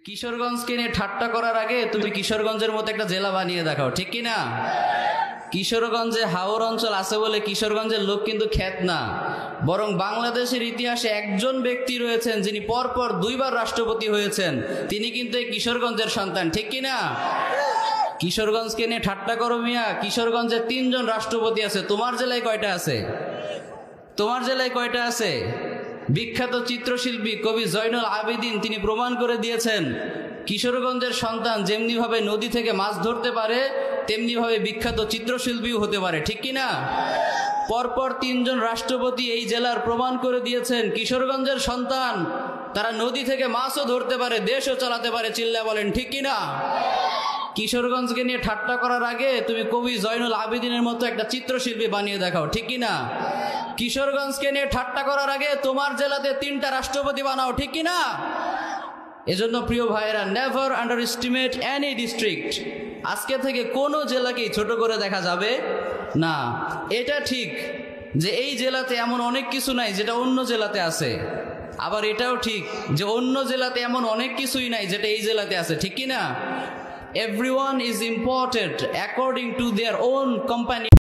কিশোরগঞ্জকে নিয়ে ঠাট্টা করার আগে তুমি কিশোরগঞ্জের মতো একটা জেলা বানিয়ে দেখাও, ঠিক কি না? কিশোরগঞ্জে হাওর অঞ্চল আছে বলে কিশোরগঞ্জের লোক কিন্তু খ্যাত না, বরং বাংলাদেশের ইতিহাসে একজন ব্যক্তি রয়েছেন যিনি পরপর দুইবার রাষ্ট্রপতি হয়েছেন, তিনি কিন্তু এই কিশোরগঞ্জের সন্তান, ঠিক কি না? কিশোরগঞ্জকে নিয়ে ঠাট্টা করো মিয়া, কিশোরগঞ্জে 3 জন রাষ্ট্রপতি আছে, তোমার জেলায় কয়টা আছে? তোমার জেলায় কয়টা আছে? বিখ্যাত চিত্রশিল্পী কবি জয়নুল আবেদিন তিনি প্রমাণ করে দিয়েছেন কিশোরগঞ্জের সন্তান যেমনি ভাবে নদী থেকে মাছ ধরতে পারে তেমনি ভাবে বিখ্যাত চিত্রশিল্পীও হতে পারে, ঠিক কি না? পরপর 3 জন রাষ্ট্রপতি এই জেলার প্রমাণ করে দিয়েছেন কিশোরগঞ্জের সন্তান তারা নদী থেকে মাছও ধরতে পারে, দেশও চালাতে পারে, চিল্লা বলেন ঠিক কি না? কিশোরগঞ্জকে নিয়ে ঠাট্টা করার আগে তুমি কবি জয়নুল আবেদিনের মতো একটা চিত্রশিল্পী বানিয়ে দেখাও, ঠিক কি না? কিশোরগঞ্জকে নিয়ে ঠাট্টা করার আগে তোমার জেলাতে 3টা রাষ্ট্রপতি বানাও, ঠিক কি না? এজন্য প্রিয় ভাইয়েরা, never under estimate any district. আজকে থেকে কোনো জেলাকেই ছোট করে দেখা যাবে না। এটা ঠিক যে এই জেলাতে এমন অনেক কিছু নাই যেটা অন্য জেলাতে আছে, আবার এটাও ঠিক যে অন্য জেলাতে এমন অনেক কিছুই নাই যেটা এই জেলাতে আছে, ঠিক কি না? Everyone is important according to their own company.